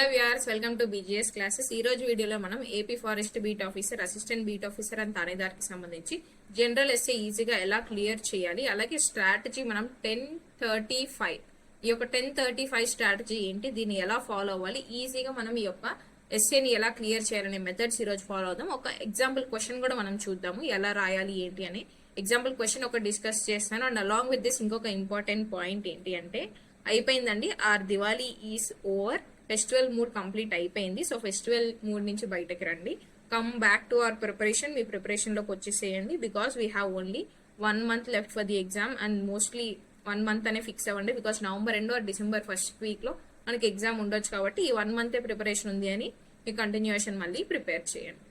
Hello viewers, welcome to BGS classes. ఈ రోజు వీడియోలో మనం AP forest beat officer, assistant beat officer and థానేదార్కి సంబంధించి జనరల్ ఎస్ఏ ఈజీగా ఎలా క్లియర్ చేయాలి, అలాగే స్ట్రాటజీ మనం 1035 ఈ యొక్క 1035 స్ట్రాటజీ ఏంటి, దీన్ని ఎలా ఫాలో అవ్వాలి, ఈజీగా మనం ఈ యొక్క ఎస్ఏని ఎలా క్లియర్ చేయాలనే మెథడ్స్ ఈ రోజు ఫాలో అవుదాం. ఒక ఎగ్జాంపుల్ క్వశ్చన్ కూడా మనం చూద్దాము, ఎలా రాయాలి ఏంటి అని. ఎగ్జాంపుల్ క్వశ్చన్ ఒక డిస్కస్ చేస్తాను. అండ్ అలాంగ్ విత్ దిస్ ఇంకొక ఇంపార్టెంట్ పాయింట్ ఏంటి అంటే, అయిపోయిందండి or Diwali is over, festival mood complete అయిపోయింది. సో ఫెస్టివల్ మూడ్ నుంచి బయటకి రండి, come back to our preparation. మీ ప్రిపరేషన్ లోకి వచ్చేసేయండి, because we have only 1 month left for the exam. And mostly 1 month అనే ఫిక్స్ అవ్వండి, because November end or December first week లో మనకి ఎగ్జామ్ ఉండొచ్చు. కాబట్టి ఈ 1 month ప్రిపరేషన్ ఉంది అని మీ కంటిన్యూషన్ మళ్ళీ ప్రిపేర్ చేయండి,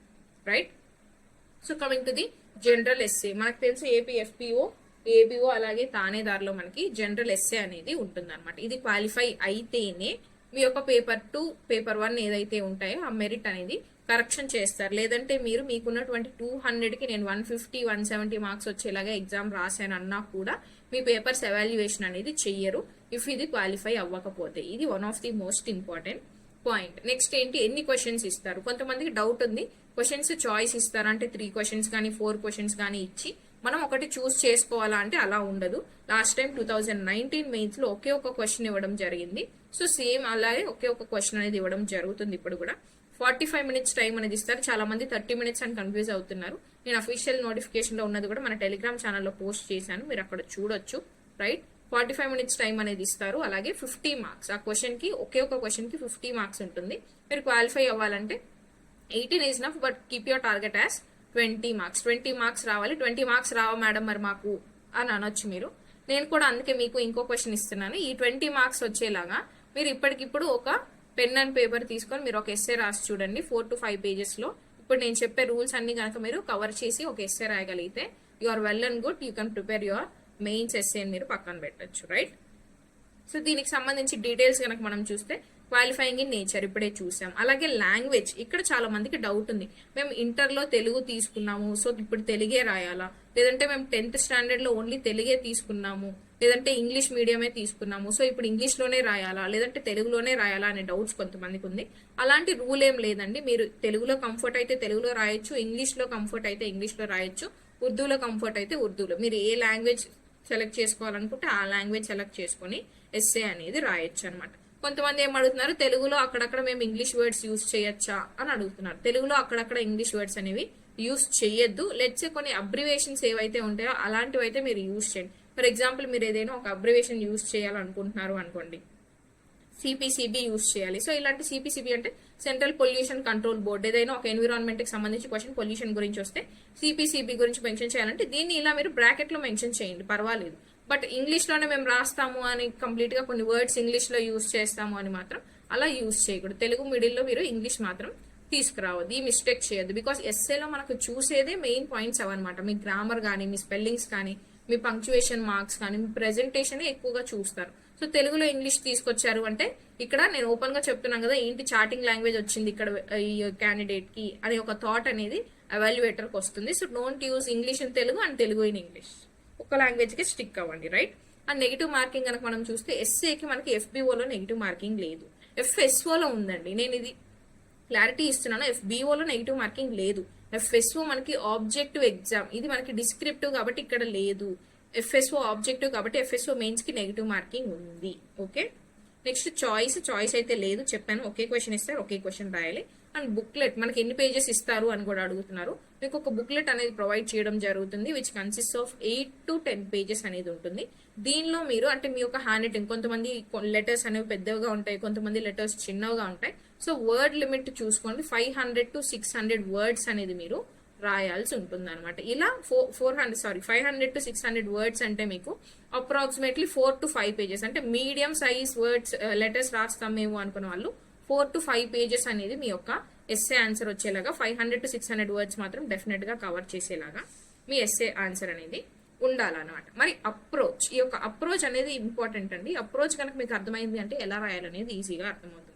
right? So coming to the general SA, మనకు తెలుసు ఏపీ ఎఫ్పిఓ, ఏబిఓ అలాగే థానేదార్లో మనకి జనరల్ ఎస్ఏ అనేది ఉంటుంది అనమాట. ఇది క్వాలిఫై అయితేనే మీ యొక్క పేపర్ 2, పేపర్ 1 ఏదైతే ఉంటాయో ఆ మెరిట్ అనేది కరెక్షన్ చేస్తారు. లేదంటే మీరు మీకున్నటువంటి 200కి నేను 150, 170 మార్క్స్ వచ్చేలాగా ఎగ్జామ్ రాశాను అన్నా కూడా మీ పేపర్స్ ఎవాల్యుయేషన్ అనేది చెయ్యరు, ఇఫ్ ఇది క్వాలిఫై అవ్వకపోతే. ఇది one of the most important point. Next ఏంటి, ఎన్ని క్వశ్చన్స్ ఇస్తారు? కొంతమందికి డౌట్ ఉంది, క్వశ్చన్స్ చాయిస్ ఇస్తారు అంటే 3 questions కానీ 4 questions కానీ ఇచ్చి మనం ఒకటి చూస్ చేసుకోవాలా అంటే అలా ఉండదు. లాస్ట్ టైం 2019 మెయిన్స్ లో ఒకే ఒక క్వశ్చన్ ఇవ్వడం జరిగింది. సో సేమ్ అలాగే ఒకే ఒక క్వశ్చన్ అనేది ఇవ్వడం జరుగుతుంది ఇప్పుడు కూడా. 45 minutes టైం అనేది ఇస్తారు. చాలా మంది 30 minutes అని కన్ఫ్యూజ్ అవుతున్నారు. నేను అఫీషియల్ నోటిఫికేషన్ లో ఉన్నది కూడా మన టెలిగ్రామ్ ఛానల్లో పోస్ట్ చేశాను, మీరు అక్కడ చూడొచ్చు, రైట్? 45 minutes టైం అనేది ఇస్తారు. అలాగే 50 marks, ఆ క్వశ్చన్ కి ఒకే ఒక క్వశ్చన్ కి 50 marks ఉంటుంది. మీరు క్వాలిఫై అవ్వాలంటే 18 is enough, but keep your target as 20 marks. 20 marks రావాలి. 20 marks రావా మేడం మరి మాకు అని అనొచ్చు మీరు. నేను కూడా అందుకే మీకు ఇంకో క్వశ్చన్ ఇస్తున్నాను. ఈ 20 marks వచ్చేలాగా మీరు ఇప్పటికిప్పుడు ఒక పెన్ అండ్ పేపర్ తీసుకొని మీరు ఒక ఎస్సే రాసి చూడండి, 4 to 5 pages లో. ఇప్పుడు నేను చెప్పే రూల్స్ అన్ని కనుక మీరు కవర్ చేసి ఒక ఎస్సే రాయగలిగితే you are well and good, you can prepare your mains essay మీరు పక్కన పెట్టచ్చు, రైట్? సో దీనికి సంబంధించి డీటెయిల్స్ కనుక మనం చూస్తే, క్వాలిఫైయింగ్ ఇన్ నేచర్ ఇప్పుడే చూసాం. అలాగే లాంగ్వేజ్, ఇక్కడ చాలా మందికి డౌట్ ఉంది, మేము ఇంటర్లో తెలుగు తీసుకున్నాము, సో ఇప్పుడు తెలుగే రాయాలా, లేదంటే మేము 10th standard లో ఓన్లీ తెలుగే తీసుకున్నాము, లేదంటే ఇంగ్లీష్ మీడియమే తీసుకున్నాము, సో ఇప్పుడు ఇంగ్లీష్లోనే రాయాలా, లేదంటే తెలుగులోనే రాయాలా అనే డౌట్స్ కొంతమందికి ఉంది. అలాంటి రూల్ ఏం లేదండి. మీరు తెలుగులో కంఫర్ట్ అయితే తెలుగులో రాయొచ్చు, ఇంగ్లీష్లో కంఫర్ట్ అయితే ఇంగ్లీష్లో రాయొచ్చు, ఉర్దూలో కంఫర్ట్ అయితే ఉర్దూలో. మీరు ఏ లాంగ్వేజ్ సెలెక్ట్ చేసుకోవాలనుకుంటే ఆ లాంగ్వేజ్ సెలెక్ట్ చేసుకుని ఎస్సే అనేది రాయొచ్చు అనమాట. కొంతమంది ఏం అడుగుతున్నారు, తెలుగులో అక్కడక్కడ మేము ఇంగ్లీష్ వర్డ్స్ యూజ్ చేయొచ్చా అని అడుగుతున్నారు. తెలుగులో అక్కడక్కడ ఇంగ్లీష్ వర్డ్స్ అనేవి యూజ్ చేయొద్దు. లెట్స్ కొన్ని అబ్రివేషన్స్ ఏవైతే ఉంటాయో అలాంటివి అయితే మీరు యూజ్ చేయండి. ఫర్ ఎగ్జాంపుల్ మీరు ఏదైనా ఒక అబ్రివేషన్ యూజ్ చేయాలనుకుంటున్నారు అనుకోండి, సిపిసిబి యూజ్ చేయాలి. సో ఇలాంటి సిపిసిబి అంటే సెంట్రల్ పొల్యూషన్ కంట్రోల్ బోర్డ్, ఏదైనా ఒక ఎన్విరాన్మెంట్ కి సంబంధించి క్వశ్చన్ పొల్యూషన్ గురించి వస్తే సిపిసిబి గురించి మెన్షన్ చేయాలంటే దీన్ని ఇలా మీరు బ్రాకెట్ లో మెన్షన్ చేయండి, పర్వాలేదు. బట్ ఇంగ్లీష్ లోనే మేము రాస్తాము అని కంప్లీట్ గా కొన్ని వర్డ్స్ ఇంగ్లీష్ లో యూజ్ చేస్తాము అని మాత్రం అలా యూజ్ చేయకూడదు. తెలుగు మిడిల్లో మీరు ఇంగ్లీష్ మాత్రం తీసుకురావద్దు, ఈ మిస్టేక్ చేయొద్దు. బికాస్ ఎస్ఏలో మనకు చూసేదే మెయిన్ పాయింట్స్ అవన్నమాట. మీ గ్రామర్ కానీ, మీ స్పెల్లింగ్స్ కానీ, మీ పంక్చువేషన్ మార్క్స్ కానీ, మీ ప్రెజెంటేషన్ ఎక్కువగా చూస్తారు. సో తెలుగులో ఇంగ్లీష్ తీసుకొచ్చారు అంటే ఇక్కడ నేను ఓపెన్ గా చెప్తున్నాను కదా, ఏంటి చాటింగ్ లాంగ్వేజ్ వచ్చింది ఇక్కడ ఈ క్యాండిడేట్ కి అనే ఒక థాట్ అనేది ఎవాల్యుయేటర్ కి వస్తుంది. So don't use English in Telugu and Telugu in English, ఒక లాంగ్వేజ్ కి స్టిక్ అవ్వండి, రైట్? అండ్ నెగిటివ్ మార్కింగ్ కనుక మనం చూస్తే ఎస్ఏకి మనకి ఎఫ్బిఓలో నెగిటివ్ మార్కింగ్ లేదు, ఎఫ్ఎస్ఓలో ఉందండి. నేను ఇది క్లారిటీ ఇస్తున్నాను, ఎఫ్బిఓలో నెగిటివ్ మార్కింగ్ లేదు. ఎఫ్ఎస్ఓ మనకి ఆబ్జెక్టివ్ ఎగ్జామ్, ఇది మనకి డిస్క్రిప్టివ్ కాబట్టి ఇక్కడ లేదు. ఎఫ్ఎస్ఓ ఆబ్జెక్టివ్ కాబట్టి ఎఫ్ఎస్ఓ మెయిన్స్ కి నెగిటివ్ మార్కింగ్ ఉంది, ఓకే? నెక్స్ట్ చాయిస్ అయితే లేదు, చెప్పాను. ఒకే క్వశ్చన్ ఇస్తారు, ఒకే క్వశ్చన్ రాయాలి. అండ్ బుక్లెట్, మనకి ఎన్ని పేజెస్ ఇస్తారు అని కూడా అడుగుతున్నారు. మీకు ఒక బుక్లెట్ అనేది ప్రొవైడ్ చేయడం జరుగుతుంది, which consist of 8 to 10 pages అనేది ఉంటుంది. దీనిలో మీరు అంటే మీ యొక్క హ్యాండ్ రైటింగ్, కొంతమంది లెటర్స్ అనేవి పెద్దగా ఉంటాయి, కొంతమంది లెటర్స్ చిన్నగా ఉంటాయి. సో వర్డ్ లిమిట్ చూసుకోండి, 500 to 600 వర్డ్స్ అనేది మీరు రాయాల్సి ఉంటుంది అనమాట. ఇలా 500 to 600 వర్డ్స్ అంటే మీకు అప్రాక్సిమేట్లీ 4 to 5 pages, అంటే మీడియం సైజ్ వర్డ్స్ లెటర్స్ రాస్తాం మేము అనుకున్న వాళ్ళు 4 to 5 pages అనేది మీ యొక్క ఎస్ఏ ఆన్సర్ వచ్చేలాగా, 500 to 600 వర్డ్స్ మాత్రం డెఫినెట్ గా కవర్ చేసేలాగా మీ ఎస్ఏ ఆన్సర్ అనేది ఉండాలన్నమాట. మరి అప్రోచ్, ఈ యొక్క అప్రోచ్ అనేది ఇంపార్టెంట్ అండి. అప్రోచ్ కనుక మీకు అర్థమైంది అంటే ఎలా రాయాలనేది ఈజీగా అర్థమవుతుంది.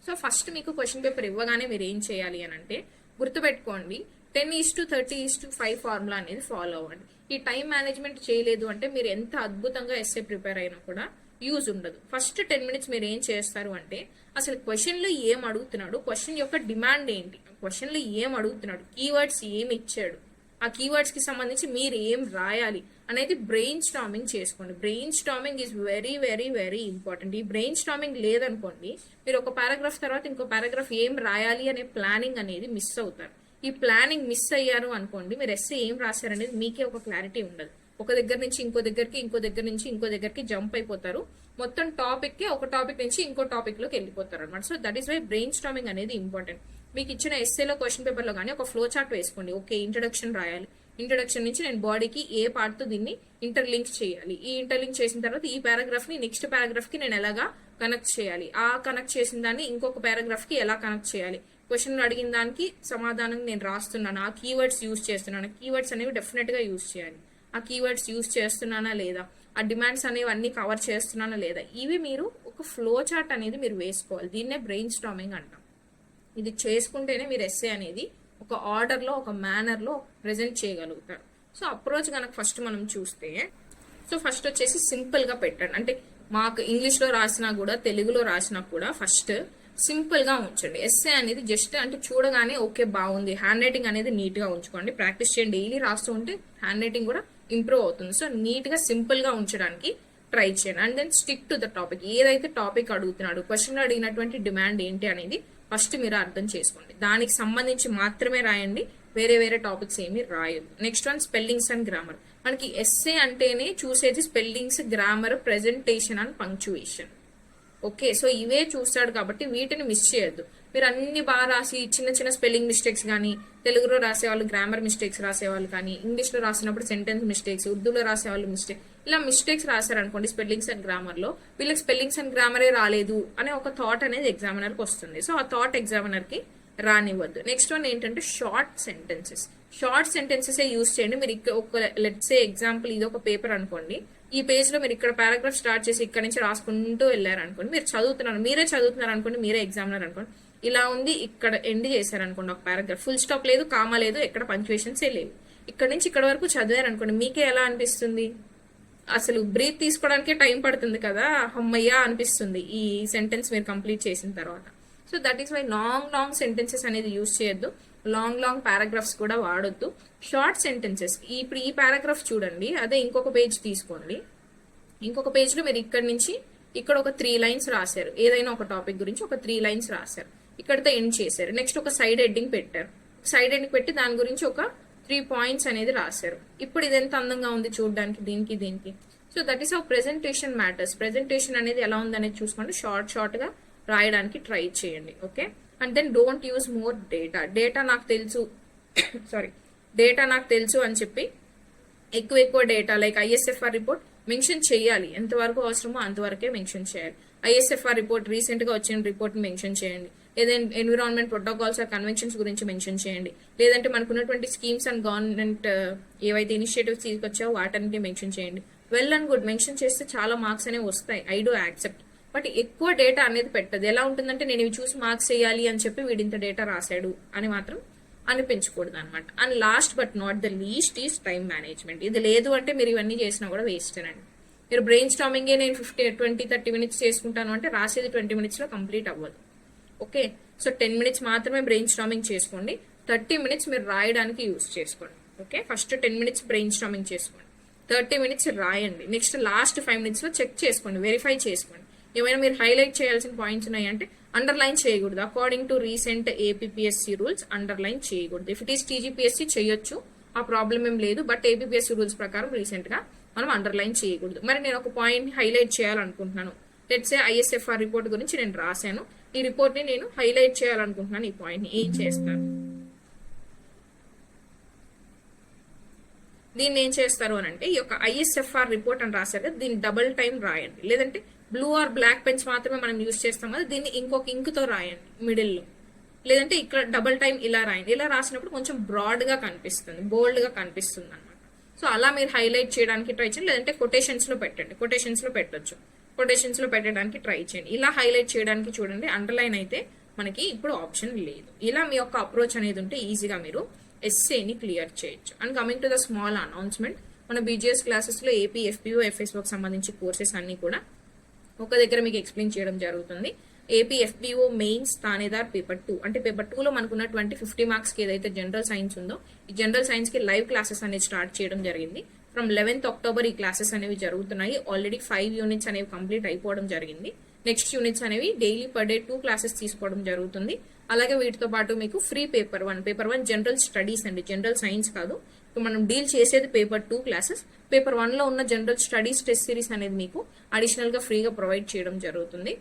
సో ఫస్ట్ మీకు క్వశ్చన్ పేపర్ ఇవ్వగానే మీరు ఏం చేయాలి అని అంటే, గుర్తుపెట్టుకోండి, 10:30:5 ఫార్ములా అనేది ఫాలో అవ్వండి. ఈ టైం మేనేజ్మెంట్ చేయలేదు అంటే మీరు ఎంత అద్భుతంగా ఎస్ఏ ప్రిపేర్ అయినా కూడా యూజ్ ఉండదు. ఫస్ట్ 10 మినిట్స్ మీరు ఏం చేస్తారు అంటే అసలు క్వశ్చన్లో ఏం అడుగుతున్నాడు, క్వశ్చన్ యొక్క డిమాండ్ ఏంటి, క్వశ్చన్లో ఏం అడుగుతున్నాడు, కీవర్డ్స్ ఏమి ఇచ్చాడు, ఆ కీవర్డ్స్ కి సంబంధించి మీరు ఏం రాయాలి అనేది బ్రెయిన్ స్టార్మింగ్ చేసుకోండి. Brain storming is very very very important. ఈ బ్రెయిన్ స్టార్మింగ్ లేదనుకోండి, మీరు ఒక పారాగ్రాఫ్ తర్వాత ఇంకో పారాగ్రాఫ్ ఏం రాయాలి అనే ప్లానింగ్ అనేది మిస్ అవుతారు. ఈ ప్లానింగ్ మిస్ అయ్యారు అనుకోండి, మీరు ఎస్సే ఏం రాశారనేది మీకే ఒక క్లారిటీ ఉండదు. ఒక దగ్గర నుంచి ఇంకో దగ్గరికి, ఇంకో దగ్గర నుంచి ఇంకో దగ్గరికి జంప్ అయిపోతారు. మొత్తం టాపిక్ కి ఒక టాపిక్ నుంచి ఇంకో టాపిక్ లోకి వెళ్ళిపోతారు అనమాట. So that is why brainstorming అనేది ఇంపార్టెంట్. మీకు ఇచ్చిన ఎస్సేలో క్వశ్చన్ పేపర్ లో కానీ ఒక ఫ్లో చార్ట్ వేసుకోండి. ఓకే, ఇంట్రడక్షన్ రాయాలి, ఇంట్రడక్షన్ నుంచి నేను బాడీకి ఏ పార్ట్ తో దీన్ని ఇంటర్లింక్ చేయాలి, ఈ ఇంటర్లింక్ చేసిన తర్వాత ఈ పారాగ్రాఫ్ ని నెక్స్ట్ పారాగ్రాఫ్ కి నేను ఎలాగా కనెక్ట్ చేయాలి, ఆ కనెక్ట్ చేసిన దాన్ని ఇంకొక పారాగ్రాఫ్ కి ఎలా కనెక్ట్ చేయాలి, క్వశ్చన్ అడిగిన దానికి సమాధానం నేను రాస్తున్నాను, ఆ కీవర్డ్స్ యూజ్ చేస్తున్నాను, కీవర్డ్స్ అనేవి డెఫినెట్ గా యూజ్ చేయాలి, ఆ కీవర్డ్స్ యూజ్ చేస్తున్నానా లేదా, ఆ డిమాండ్స్ అనేవి అన్ని కవర్ చేస్తున్నానా లేదా, ఇవి మీరు ఒక ఫ్లో చార్ట్ అనేది మీరు వేసుకోవాలి. దీన్నే బ్రెయిన్ స్టార్మింగ్ అంటాం. ఇది చేసుకుంటేనే మీరు ఎస్సే అనేది ఒక ఆర్డర్ లో, ఒక మేనర్ లో ప్రెజెంట్ చేయగలుగుతారు. సో అప్రోచ్ కనుక ఫస్ట్ మనం చూస్తే, సో ఫస్ట్ వచ్చేసి సింపుల్ గా పెట్టండి. అంటే మాకు ఇంగ్లీష్ లో రాసినా కూడా తెలుగులో రాసినా కూడా ఫస్ట్ సింపుల్ గా ఉంచండి. ఎస్సే అనేది జస్ట్ అంటే చూడగానే ఓకే బాగుంది, హ్యాండ్ రైటింగ్ అనేది నీట్ గా ఉంచుకోండి, ప్రాక్టీస్ చేయండి. డైలీ రాస్తూ ఉంటే హ్యాండ్ రైటింగ్ కూడా ఇంప్రూవ్ అవుతుంది. సో నీట్ గా సింపుల్ గా ఉంచడానికి ట్రై చేయండి. And then stick to the topic. ఏదైతే టాపిక్ అడుగుతున్నాడు, క్వశ్చన్ అడిగినటువంటి డిమాండ్ ఏంటి అనేది ఫస్ట్ మీరు అర్థం చేసుకోండి. దానికి సంబంధించి మాత్రమే రాయండి, వేరే వేరే టాపిక్స్ ఏమి రాయదు. Next one spellings and grammar. మనకి ఎస్సే అంటేనే చూసేది spellings, grammar, presentation and punctuation. Okay, so ఇవే చూస్తాడు కాబట్టి వీటిని మిస్ చేయొద్దు. మీరు అన్ని బాగా రాసి చిన్న చిన్న స్పెల్లింగ్ మిస్టేక్స్ కానీ, తెలుగులో రాసేవాళ్ళు గ్రామర్ మిస్టేక్స్ రాసేవాళ్ళు కానీ, ఇంగ్లీష్లో రాసినప్పుడు సెంటెన్స్ మిస్టేక్స్, ఉర్దూలో రాసేవాళ్ళు మిస్టేక్, ఇలా మిస్టేక్స్ రాశారనుకోండి స్పెల్లింగ్స్ అండ్ గ్రామర్ లో, వీళ్ళకి స్పెల్లింగ్స్ అండ్ గ్రామరే రాలేదు అనే ఒక థాట్ అనేది ఎగ్జామినర్ కి వస్తుంది. సో ఆ థాట్ ఎగ్జామినర్ కి రానివ్వద్దు. నెక్స్ట్ వన్ ఏంటంటే short sentences. Short sentences use చేయండి. మీరు ఇక్కడ ఒక లెట్స్ సే ఎగ్జాంపుల్ ఇది ఒక పేపర్ అనుకోండి, ఈ పేజ్ లో మీరు ఇక్కడ పారాగ్రాఫ్ స్టార్ట్ చేసి ఇక్కడ నుంచి రాసుకుంటూ వెళ్ళారు అనుకోండి, మీరే చదువుతున్నారు అనుకోండి, మీరే ఎగ్జామినర్ అనుకోండి, ఇలా ఉంది, ఇక్కడ ఎండ్ చేశారు అనుకోండి ఒక పారాగ్రాఫ్, ఫుల్ స్టాప్ లేదు, కామా లేదు, ఎక్కడ పంక్చువేషన్స్ లేవు, ఇక్కడ నుంచి ఇక్కడ వరకు చదివారు అనుకోండి, మీకే ఎలా అనిపిస్తుంది? అసలు బ్రీత్ తీసుకోవడానికే టైం పడుతుంది కదా, అమ్మయ్యా అనిపిస్తుంది ఈ సెంటెన్స్ మీరు కంప్లీట్ చేసిన తర్వాత. So that is why long sentences అనేది యూజ్ చేయొద్దు, లాంగ్ పారాగ్రాఫ్స్ కూడా వాడొద్దు. Short sentences. ఇప్పుడు ఈ పారాగ్రాఫ్ చూడండి, అదే ఇంకొక పేజ్ తీసుకోండి, ఇంకొక పేజ్ లో మీరు ఇక్కడ నుంచి ఇక్కడ ఒక 3 లైన్స్ రాశారు, ఏదైనా ఒక టాపిక్ గురించి ఒక 3 లైన్స్ రాశారు, ఇక్కడతో ఎండ్ చేశారు. నెక్స్ట్ ఒక సైడ్ హెడ్డింగ్ పెట్టారు, సైడ్ హెడ్డింగ్ పెట్టి దాని గురించి ఒక 3 పాయింట్స్ అనేది రాశారు. ఇప్పుడు ఇది ఎంత అందంగా ఉంది చూడడానికి, దీనికి. So that is how presentation matters. Presentation అనేది ఎలా ఉంది అనేది చూసుకోండి, షార్ట్ గా రాయడానికి ట్రై చేయండి. Okay, and then don't use more data నాకు తెలుసు అని చెప్పి ఎక్కువ data like ISFR report mention చేయాలి, ఎంతవరకు అవసరమో అంతవరకే మెన్షన్ చేయాలి. ఐఎస్ఎఫ్ఆర్ రిపోర్ట్ రీసెంట్ గా వచ్చిన రిపోర్ట్ మెన్షన్ చేయండి, ఏదైనా ఎన్విరాన్మెంట్ ప్రోటోకాల్స్ ఆర్ కన్వెన్షన్స్ గురించి మెన్షన్ చేయండి, లేదంటే మనకున్నటువంటి స్కీమ్స్ అండ్ గవర్నమెంట్ ఏవైతే ఇనిషియేటివ్స్ తీసుకొచ్చావో వాటన్నిటి మెన్షన్ చేయండి. వెల్ అండ్ గుడ్, మెన్షన్ చేస్తే చాలా మార్క్స్ అనేవి వస్తాయి, ఐ డూ యాక్సెప్ట్. బట్ ఎక్కువ డేటా అనేది పెట్టదు. ఎలా ఉంటుందంటే నేను ఇవి చూసి మార్క్స్ చేయాలి అని చెప్పి వీడింత డేటా రాశాడు అని మాత్రం అనిపించకూడదు అనమాట. And last but not the least is time management. ఇది లేదు అంటే మీరు ఇవన్నీ చేసినా కూడా వేస్ట్ అండి. మీరు బ్రెయిన్ స్టార్మింగే నేను 20-30 మినిట్స్ చేసుకుంటాను అంటే రాసేది 20 మినిట్స్ లో కంప్లీట్ అవ్వదు. ఓకే, సో 10 మినిట్స్ మాత్రమే బ్రెయిన్ స్టార్మింగ్ చేసుకోండి, 30 మినిట్స్ మీరు రాయడానికి యూజ్ చేసుకోండి. Okay, first 10 minutes brain storming చేసుకోండి, 30 మినిట్స్ రాయండి. నెక్స్ట్ లాస్ట్ 5 మినిట్స్ లో చెక్ చేసుకోండి, వెరిఫై చేసుకోండి. ఏమైనా మీరు హైలైట్ చేయాల్సిన పాయింట్స్ ఉన్నాయంటే అండర్లైన్ చేయకూడదు. According to recent APSC rules underline చేయకూడదు. ఇఫ్ ఇట్ ఈస్ టీజీపీఎస్సీ చేయొచ్చు, ఆ ప్రాబ్లం ఏం లేదు. బట్ ఏపీఎస్సీ రూల్స్ ప్రకారం రీసెంట్ గా మనం అండర్లైన్ చేయకూడదు. మరి నేను ఒక పాయింట్ హైలైట్ చేయాలనుకుంటున్నాను, లెట్స్ సే ఐఎస్ఎఫ్ఆర్ రిపోర్ట్ గురించి నేను రాశాను, ఈ రిపోర్ట్ ని నేను హైలైట్ చేయాలనుకుంటున్నాను, ఈ పాయింట్ ని ఏం చేస్తాను? దీన్ని ఏం చేస్తారు అని అంటే, ఈ యొక్క ఐఎస్ఎఫ్ఆర్ రిపోర్ట్ అని రాశారు కదా, దీన్ని డబుల్ టైం రాయండి, లేదంటే బ్లూ ఆర్ బ్లాక్ పెన్స్ మాత్రమే మనం యూజ్ చేస్తాం కదా, దీన్ని ఇంకొక ఇంక్ తో రాయండి మిడిల్లో, లేదంటే ఇక్కడ డబుల్ టైం ఇలా రాయండి. ఇలా రాసినప్పుడు కొంచెం బ్రాడ్ గా కనిపిస్తుంది, బోల్డ్ గా కనిపిస్తుంది అనమాట. సో అలా మీరు హైలైట్ చేయడానికి ట్రై చేయండి, లేదంటే కొటేషన్స్ లో పెట్టండి, కొటేషన్స్ లో పెట్టొచ్చు, కొటేషన్స్ లో పెట్టడానికి ట్రై చేయండి. ఇలా హైలైట్ చేయడానికి చూడండి, అండర్లైన్ అయితే మనకి ఇప్పుడు ఆప్షన్ లేదు. ఇలా మీ యొక్క అప్రోచ్ అనేది ఉంటే ఈజీగా మీరు ఎస్సేని క్లియర్ చేయొచ్చు. And coming to the small announcement, మన బీజీఎస్ క్లాసెస్ లో ఏపీ ఎఫ్పిఓ ఎఫ్ఎస్ఓకి సంబంధించి కోర్సెస్ అన్ని కూడా ఒక దగ్గర మీకు ఎక్స్ప్లెయిన్ చేయడం జరుగుతుంది. ఏపీ ఎఫ్బిఓ మెయిన్స్ తానేదార్ పేపర్ 2 అంటే పేపర్ 2 లో మనకున్నటువంటి 50 మార్క్స్ కి ఏదైతే జనరల్ సైన్స్ ఉందో ఈ జనరల్ సైన్స్ కి లైవ్ క్లాసెస్ అనేది స్టార్ట్ చేయడం జరిగింది. ఫ్రమ్ 11th October ఈ క్లాసెస్ అనేవి జరుగుతున్నాయి. ఆల్రెడీ 5 యూనిట్స్ అనేవి కంప్లీట్ అయిపోవడం జరిగింది. నెక్స్ట్ యూనిట్స్ అనేవి డైలీ పర్ డే 2 క్లాసెస్ తీసుకోవడం జరుగుతుంది. అలాగే వీటితో పాటు మీకు ఫ్రీ పేపర్ 1 జనరల్ స్టడీస్ అండి, జనరల్ సైన్స్ కాదు. మనం డీల్ చేసేది పేపర్ 2 క్లాసెస్. పేపర్ 1 లో ఉన్న జనరల్ స్టడీస్ టెస్ట్ సిరీస్ అనేది మీకు అడిషనల్ గా ఫ్రీగా ప్రొవైడ్ చేయడం జరుగుతుంది.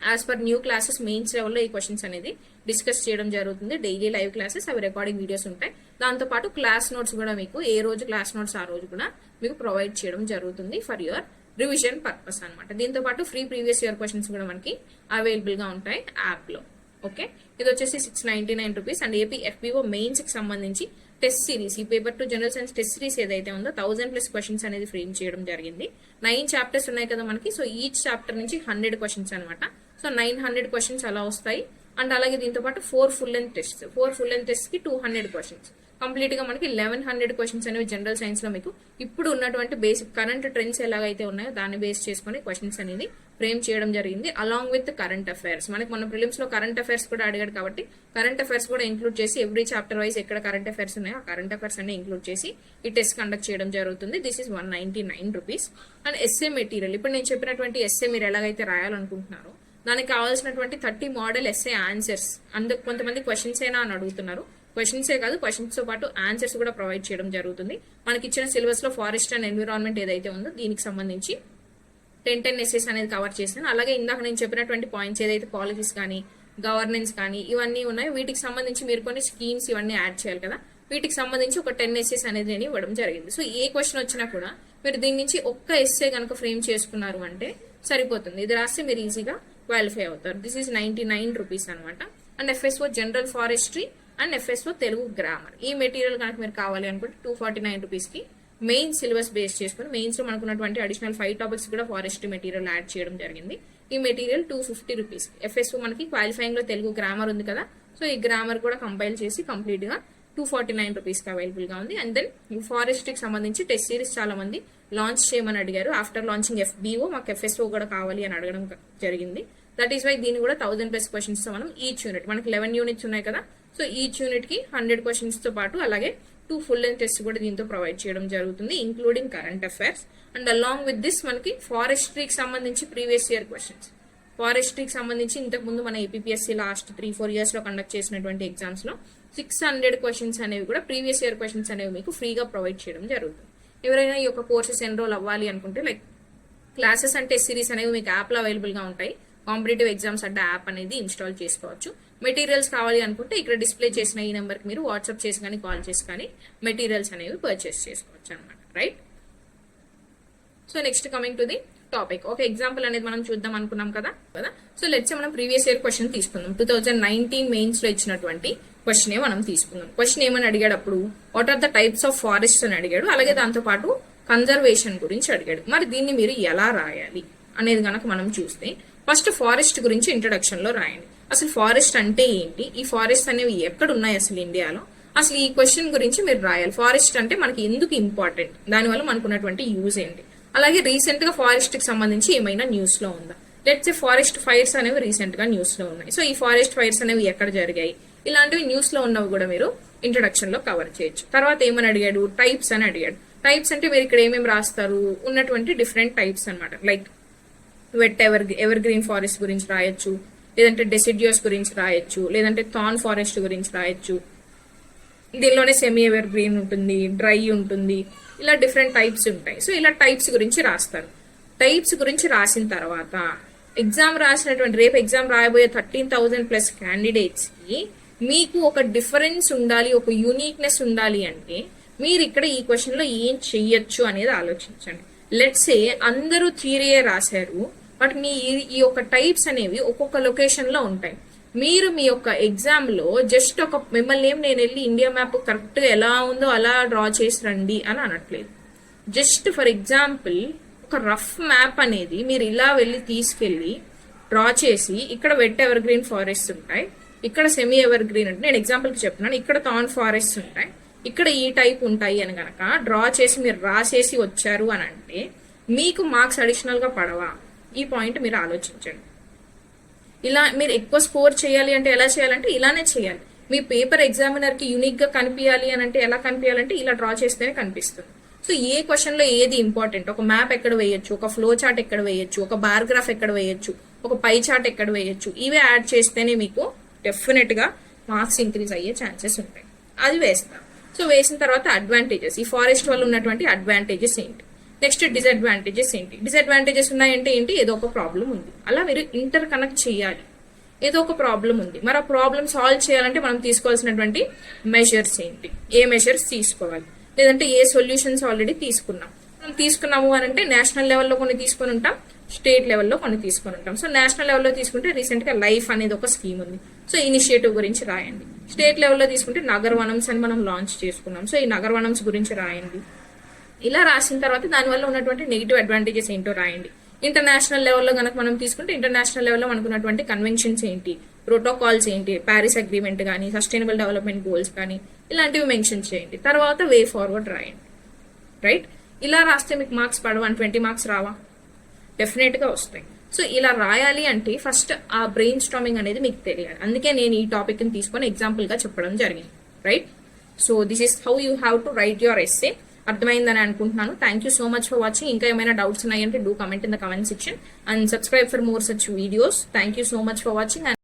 As per new classes mains లెవెల్లో ఈ క్వశ్చన్స్ అనేది డిస్కస్ చేయడం జరుగుతుంది. డైలీ లైవ్ క్లాసెస్, అవి రికార్డింగ్ వీడియోస్ ఉంటాయి. దాంతో పాటు క్లాస్ నోట్స్ కూడా మీకు ఏ రోజు క్లాస్ నోట్స్ ఆ రోజు కూడా మీకు ప్రొవైడ్ చేయడం జరుగుతుంది ఫర్ యువర్ రివిజన్ పర్పస్ అనమాట. దీంతో పాటు ఫ్రీ ప్రీవియస్ ఇయర్ క్వశ్చన్స్ కూడా మనకి అవైలబుల్ గా ఉంటాయి యాప్ లో. ఓకే, ఇది వచ్చేసి 699 rupees. And AP FBO mains కి సంబంధించి టెస్ట్ సిరీస్, ఈ paper 2 general science test series ఏదైతే ఉందో 1000+ క్వశ్చన్స్ అనేది ఫ్రేమ్ చేయడం జరిగింది. 9 చాప్టర్స్ ఉన్నాయి కదా మనకి. సో ఈచ్ చాప్టర్ నుంచి 100 క్వశ్చన్స్ అనమాట. సో 900 క్వశ్చన్స్ అలా వస్తాయి. అండ్ అలాగే దీంతో పాటు 4 ఫుల్ లెంత్ టెస్ట్ కి 200 క్వశ్చన్స్. కంప్లీట్ గా మనకి 1100 క్వశ్చన్స్ అనేవి జనరల్ సైన్స్ లో మీకు ఇప్పుడు ఉన్నటువంటి బేసిక్ కరెంట్ ట్రెండ్స్ ఎలాగైతే ఉన్నాయో దాన్ని బేస్ చేసుకుని క్వశ్చన్స్ అనేది ఫ్రేమ్ చేయడం జరిగింది. అలాంగ్ విత్ కరెంట్ అఫైర్స్, మనకి మన ప్రిలిమ్స్ లో కరెంట్ అఫైర్స్ కూడా అడిగాడు కాబట్టి కరెంట్ అఫైర్స్ కూడా ఇంక్లూడ్ చేసి ఎవ్రీ చాప్టర్ వైజ్ ఎక్కడ కరెంట్ అఫైర్స్ ఉన్నాయో ఆ కరెంట్ అఫైర్స్ అన్ని ఇంక్లూడ్ చేసి ఈ టెస్ట్ కండక్ట్ చేయడం జరుగుతుంది. This is 199 rupees. And SA material, ఇప్పుడు నేను చెప్పినటువంటి ఎస్ఏ మీరు ఎలాగైతే రాయాలనుకుంటున్నారో దానికి కావాల్సినటువంటి 30 మోడల్ ఎస్ఏ ఆన్సర్స్. అందుకు కొంతమంది క్వశ్చన్స్ అయినా అని అడుగుతున్నారు. క్వశ్చన్సే కాదు, క్వశ్చన్స్ తో పాటు ఆన్సర్స్ కూడా ప్రొవైడ్ చేయడం జరుగుతుంది. మనకి ఇచ్చిన సిలబస్ లో ఫారెస్ట్ అండ్ ఎన్విరాన్మెంట్ ఏదైతే ఉందో దీనికి సంబంధించి 10 ఎస్సేస్ అనేది కవర్ చేశాను. అలాగే ఇందాక నేను చెప్పినటువంటి పాయింట్స్ ఏదైతే పాలసీస్ కానీ గవర్నెన్స్ కానీ ఇవన్నీ ఉన్నాయో వీటికి సంబంధించి మీరు కొన్ని స్కీమ్స్ ఇవన్నీ యాడ్ చేయాలి కదా, వీటికి సంబంధించి ఒక 10 ఎస్సేస్ అనేది నేను ఇవ్వడం జరిగింది. సో ఏ క్వశ్చన్ వచ్చినా కూడా మీరు దీని నుంచి ఒక్క ఎస్సే కనుక ఫ్రేమ్ చేసుకున్నారు అంటే సరిపోతుంది. ఇది రాస్తే మీరు ఈజీగా క్వాలిఫై అవుతారు. దిస్ ఈస్ 99 రూపీస్ అనమాట. And FSO general forestry and FSO Telugu grammar, ఈ మెటీరియల్ కనుక మీరు కావాలి అనుకుంటే 249 రూపీస్ కి మెయిన్ సిలబస్ బేస్ చేసుకుని మెయిన్స్ లో మనకున్నటువంటి అడిషనల్ 5 టాపిక్స్ కూడా ఫారెస్ట్రీ మెటీరియల్ యాడ్ చేయడం జరిగింది. ఈ మెటీరియల్ 250 రూపీస్. ఎఫ్ఎస్ఓ మనకి క్వాలిఫైయింగ్ లో తెలుగు గ్రామర్ ఉంది కదా, సో ఈ గ్రామర్ కూడా కంపైల్ చేసి కంప్లీట్ గా 249 రూపీస్ కి అవైలబుల్ గా ఉంది. అండ్ దెన్ ఫారెస్ట్రీకి సంబంధించి టెస్ట్ సిరీస్ చాలా మంది లాంచ్ చేయమని అడిగారు. ఆఫ్టర్ లాంచింగ్ ఎఫ్బిఓ మాకు ఎఫ్ఎస్ఓ కూడా కావాలి అని అడగడం జరిగింది. దట్ ఈస్ వై దీన్ని కూడా 1000+ క్వశ్చన్స్ తో మనం ఈచ్ యూనిట్, మనకి 11 యూనిట్స్ ఉన్నాయి కదా, సో ఈచ్ యూనిట్ కి 100 క్వశ్చన్స్ తో పాటు అలాగే 2 ఫుల్ లెంత్ టెస్ట్ కూడా దీంతో ప్రొవైడ్ చేయడం జరుగుతుంది, including current affairs. And along with this మనకి ఫారెస్ట్రీకి సంబంధించి ప్రీవియస్ ఇయర్ క్వశ్చన్స్, ఫారెస్ట్రీకి సంబంధించి ఇంతకు ముందు మన ఏపీఎస్సీ లాస్ట్ 3-4 ఇయర్స్ లో కండక్ట్ చేసినటువంటి ఎగ్జామ్స్ లో 600 క్వశ్చన్స్ అనేవి కూడా ప్రీవియస్ ఇయర్ క్వశ్చన్స్ అనేవి మీకు ఫ్రీగా ప్రొవైడ్ చేయడం జరుగుతుంది. ఎవరైనా ఈ యొక్క కోర్సెస్ ఎన్రోల్ అవ్వాలి అనుకుంటే లైక్ క్లాసెస్ అంటే సిరీస్ అనేవి మీకు యాప్ లో అవైలబుల్ గా ఉంటాయి. కాంపిటేటివ్ ఎగ్జామ్స్ అంటే యాప్ అనేది ఇన్స్టాల్ చేసుకోవచ్చు. మెటీరియల్స్ కావాలి అనుకుంటే ఇక్కడ డిస్ప్లే చేసిన ఈ నెంబర్ కి మీరు వాట్సాప్ చేసి కానీ కాల్ చేసి కానీ మెటీరియల్స్ అనేవి పర్చేస్ చేసుకోవచ్చు అనమాట. Right, so next coming to the topic. ఒక ఎగ్జాంపుల్ అనేది మనం చూద్దాం అనుకున్నాం కదా. సో లెట్స్ మనం ప్రీవియస్ ఇయర్ క్వశ్చన్ తీసుకుందాం. 2019 మెయిన్స్ లో ఇచ్చినటువంటి క్వశ్చన్ మనం తీసుకుందాం. క్వశ్చన్ ఏమని అడిగాడు అప్పుడు, what are the types of forest అని అడిగాడు. అలాగే దాంతో పాటు కన్జర్వేషన్ గురించి అడిగాడు. మరి దీన్ని మీరు ఎలా రాయాలి అనేది కనుక మనం చూస్తే ఫస్ట్ ఫారెస్ట్ గురించి ఇంట్రడక్షన్ లో రాయండి. అసలు ఫారెస్ట్ అంటే ఏంటి, ఈ ఫారెస్ట్ అనేవి ఎక్కడ ఉన్నాయి అసలు ఇండియాలో, అసలు ఈ క్వశ్చన్ గురించి మీరు రాయాలి. ఫారెస్ట్ అంటే మనకి ఎందుకు ఇంపార్టెంట్, దానివల్ల మనకున్నటువంటి యూజ్ ఏంటి, అలాగే రీసెంట్ గా ఫారెస్ట్ కి సంబంధించి ఏమైనా న్యూస్ లో ఉందా. లెట్స్ సే ఫారెస్ట్ ఫైర్స్ అనేవి రీసెంట్ గా న్యూస్ లో ఉన్నాయి. సో ఈ ఫారెస్ట్ ఫైర్స్ అనేవి ఎక్కడ జరిగాయి, ఇలాంటివి న్యూస్ లో ఉన్నవి కూడా మీరు ఇంట్రడక్షన్ లో కవర్ చేయొచ్చు. తర్వాత ఏమని అడిగాడు, టైప్స్ అని అడిగాడు. టైప్స్ అంటే మీరు ఇక్కడ ఏమేమి రాస్తారు, ఉన్నటువంటి డిఫరెంట్ టైప్స్ అనమాట. Like wet evergreen forest గురించి రాయొచ్చు, లేదంటే డెసిడ్యూస్ గురించి రాయొచ్చు, లేదంటే థాన్ ఫారెస్ట్ గురించి రాయొచ్చు. దీనిలోనే సెమీ ఎవర్ గ్రీన్ ఉంటుంది, డ్రై ఉంటుంది, ఇలా డిఫరెంట్ టైప్స్ ఉంటాయి. సో ఇలా టైప్స్ గురించి రాస్తారు. టైప్స్ గురించి రాసిన తర్వాత ఎగ్జామ్ రాసినటువంటి రేపు ఎగ్జామ్ రాయబోయే 13,000+ క్యాండిడేట్స్ కి మీకు ఒక డిఫరెన్స్ ఉండాలి, ఒక యూనిక్నెస్ ఉండాలి అంటే మీరు ఇక్కడ ఈ క్వశ్చన్ లో ఏం చెయ్యొచ్చు అనేది ఆలోచించండి. లెట్స్ సే అందరూ థియరీయే రాశారు, బట్ మీ ఈ యొక్క టైప్స్ అనేవి ఒక్కొక్క లొకేషన్ లో ఉంటాయి. మీరు మీ యొక్క ఎగ్జామ్ లో జస్ట్ ఒక మిమ్మల్ని నేను వెళ్ళి ఇండియా మ్యాప్ కరెక్ట్ గా ఎలా ఉందో అలా డ్రా చేసి రండి అని అనట్లేదు. జస్ట్ ఫర్ ఎగ్జాంపుల్ ఒక రఫ్ మ్యాప్ అనేది మీరు ఇలా వెళ్ళి తీసుకెళ్లి డ్రా చేసి ఇక్కడ వెట్ ఎవర్ గ్రీన్ ఫారెస్ట్ ఉంటాయి, ఇక్కడ సెమీ ఎవర్ గ్రీన్ అంటే నేను ఎగ్జాంపుల్ కి చెప్తున్నాను, ఇక్కడ థాన్ ఫారెస్ట్ ఉంటాయి, ఇక్కడ ఈ టైప్ ఉంటాయి అని గనక డ్రా చేసి మీరు రాసేసి వచ్చారు అని అంటే మీకు మార్క్స్ అడిషనల్ గా పడవా? ఈ పాయింట్ మీరు ఆలోచించండి. ఇలా మీరు ఎక్కువ స్కోర్ చేయాలి అంటే ఎలా చేయాలంటే ఇలానే చేయాలి. మీ పేపర్ ఎగ్జామినర్ కి యూనిక్ గా కనిపించాలి అని అంటే ఎలా కనిపించాలంటే ఇలా డ్రా చేస్తేనే కనిపిస్తుంది. సో ఏ క్వశ్చన్ లో ఏది ఇంపార్టెంట్, ఒక మ్యాప్ ఎక్కడ వేయొచ్చు, ఒక ఫ్లో చార్ట్ ఎక్కడ వేయొచ్చు, ఒక బార్ గ్రాఫ్ ఎక్కడ వేయొచ్చు, ఒక పై చార్ట్ ఎక్కడ వేయొచ్చు, ఇవే యాడ్ చేస్తేనే మీకు డెఫినెట్ గా మార్క్స్ ఇంక్రీజ్ అయ్యే ఛాన్సెస్ ఉంటాయి. అది వేస్తాం. సో వేసిన తర్వాత అడ్వాంటేజెస్, ఈ ఫారెస్ట్ వల్ల ఉన్నటువంటి అడ్వాంటేజెస్ ఏంటి, నెక్స్ట్ డిసడ్వాంటేజెస్ ఏంటి. డిసడ్వాంటేజెస్ ఉన్నాయంటే ఏంటి, ఏదో ఒక ప్రాబ్లం ఉంది, అలా మీరు ఇంటర్ కనెక్ట్ చేయాలి. ఏదో ఒక ప్రాబ్లం ఉంది, మరి ఆ ప్రాబ్లం సాల్వ్ చేయాలంటే మనం తీసుకోవాల్సినటువంటి మెజర్స్ ఏంటి, ఏ మెజర్స్ తీసుకోవాలి, లేదంటే ఏ సొల్యూషన్స్ ఆల్రెడీ తీసుకున్నాం. మనం తీసుకున్నాము అని అంటే నేషనల్ లెవెల్లో కొన్ని తీసుకొని ఉంటాం, స్టేట్ లెవెల్లో కొన్ని తీసుకొని ఉంటాం. సో నేషనల్ లెవెల్లో తీసుకుంటే రీసెంట్ గా లైఫ్ అనేది ఒక స్కీమ్ ఉంది, సో ఇనిషియేటివ్ గురించి రాయండి. స్టేట్ లెవెల్లో తీసుకుంటే నగరవనమ్స్ అని మనం లాంచ్ చేసుకున్నాం, సో ఈ నగరవనమ్స్ గురించి రాయండి. ఇలా రాసిన తర్వాత దానివల్ల ఉన్నటువంటి నెగిటివ్ అడ్వాంటేజెస్ ఏంటో రాయండి. ఇంటర్నేషనల్ లెవెల్లో కనుక మనం తీసుకుంటే ఇంటర్నేషనల్ లెవెల్లో మనకు ఉన్నటువంటి కన్వెన్షన్స్ ఏంటి, ప్రోటోకాల్స్ ఏంటి, ప్యారిస్ అగ్రిమెంట్ కానీ, సస్టైనబుల్ డెవలప్మెంట్ గోల్స్ కానీ, ఇలాంటివి మెన్షన్ చేయండి. తర్వాత వే ఫార్వర్డ్ రాయండి. రైట్, ఇలా రాస్తే మీకు మార్క్స్ పడవ, 120 మార్క్స్ రావా? డెఫినెట్ గా వస్తాయి. సో ఇలా రాయాలి అంటే ఫస్ట్ ఆ బ్రెయిన్ స్టార్మింగ్ అనేది మీకు తెలియాలి. అందుకే నేను ఈ టాపిక్ ని తీసుకొని ఎగ్జాంపుల్ గా చెప్పడం జరిగింది. Right, so this is how you have to right your essay. అర్థమైందని అనుకుంటున్నాను. Thank you so much for watching. ఇంకా ఏమైనా డౌట్స్ ఉన్నాయంటే do comment in the comment section and subscribe for more such videos. Thank you so much for watching.